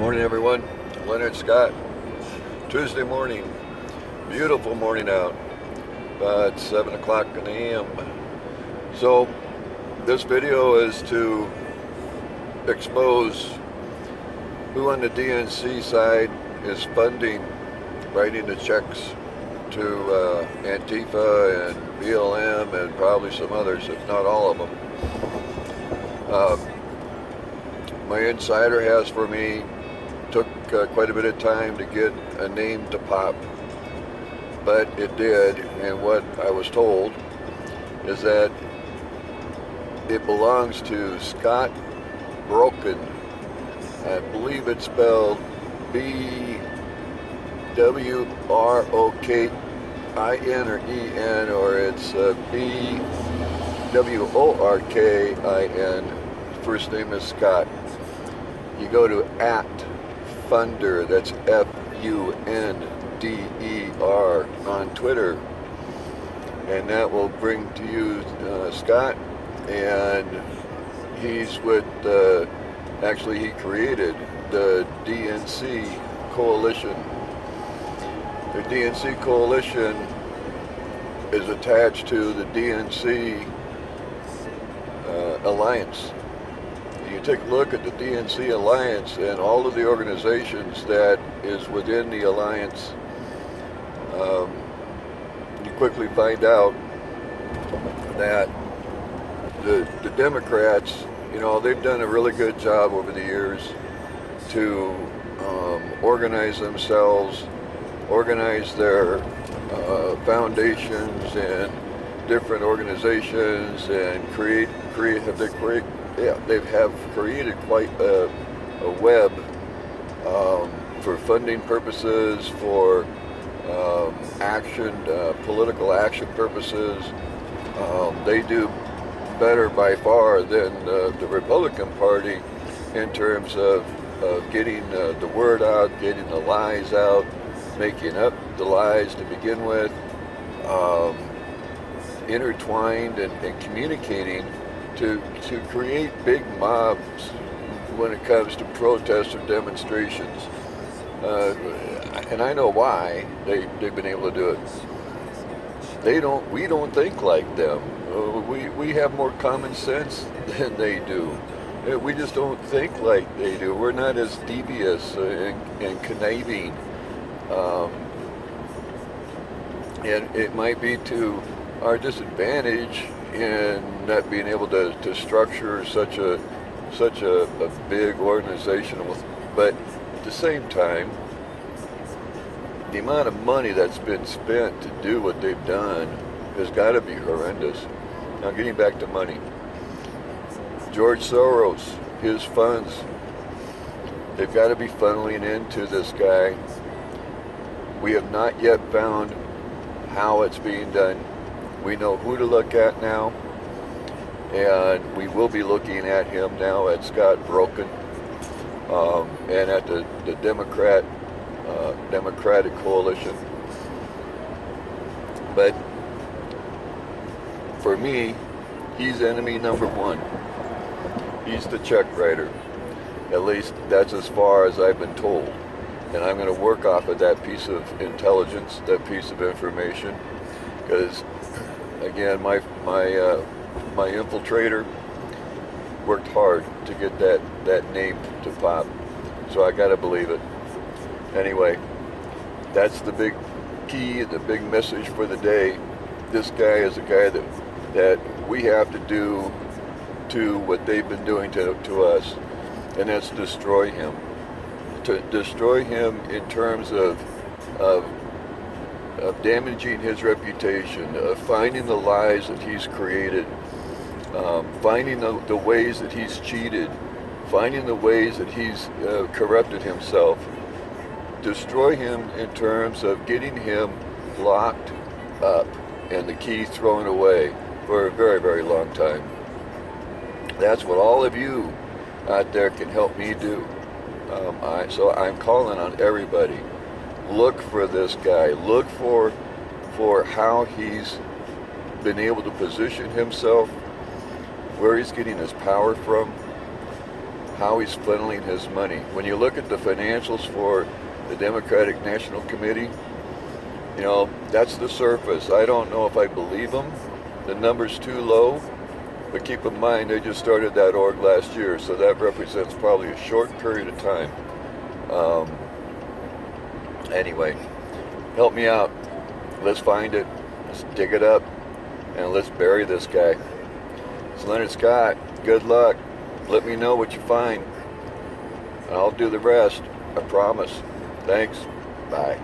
Morning, everyone. Leonard Scott. Tuesday morning. Beautiful morning out. About 7 o'clock in the a.m. So, this video is to expose who on the DNC side is funding, writing the checks to Antifa and BLM and probably some others, if not all of them. My insider has for me, took quite a bit of time to get a name to pop, but it did, and what I was told is that it belongs to Scott Broken. I believe it's spelled B-W-R-O-K-I-N or E-N, or it's B-W-O-R-K-I-N. First name is Scott. You go to @Funder, that's F-U-N-D-E-R, on Twitter, and that will bring to you Scott, and he's with, actually he created the DNC Coalition. The DNC Coalition is attached to the DNC Alliance. You take a look at the DNC Alliance and all of the organizations that is within the Alliance, you quickly find out that the Democrats, they've done a really good job over the years to organize themselves, organize their foundations and different organizations, and they have created quite a web for funding purposes, for political action purposes. They do better by far than the Republican Party in terms of getting the word out, getting the lies out, making up the lies to begin with, intertwined and communicating to create big mobs when it comes to protests or demonstrations. And I know why they've been able to do it. We don't think like them. We have more common sense than they do. We just don't think like they do. We're not as devious and conniving. And it might be to our disadvantage in not being able to structure such a big organization. But at the same time, the amount of money that's been spent to do what they've done has got to be horrendous. Now, getting back to money, George Soros, his funds, they've got to be funneling into this guy. We have not yet found how it's being done. We know who to look at now, and we will be looking at him now, at Scott Broken, and at the Democratic Coalition. But for me, he's enemy number one. He's the check writer. At least that's as far as I've been told. And I'm going to work off of that piece of intelligence, that piece of information, because again, my infiltrator worked hard to get that name to pop, so I got to believe it. Anyway, that's the big key, the big message for the day. This guy is a guy that we have to do to what they've been doing to us, and that's destroy him. To destroy him in terms of damaging his reputation, of finding the lies that he's created, finding the ways that he's cheated, finding the ways that he's corrupted himself. Destroy him in terms of getting him locked up and the key thrown away for a very, very long time. That's what all of you out there can help me do. So I'm calling on everybody. Look for this guy. Look for how he's been able to position himself, where he's getting his power from, how he's funneling his money. When you look at the financials for the Democratic National Committee, you know, that's the surface. I don't know if I believe him. The number's too low, but keep in mind they just started that org last year, so that represents probably a short period of time. Anyway, help me out. Let's find it. Let's dig it up, and let's bury this guy. It's Leonard Scott. Good luck. Let me know what you find, and I'll do the rest. I promise. Thanks. Bye.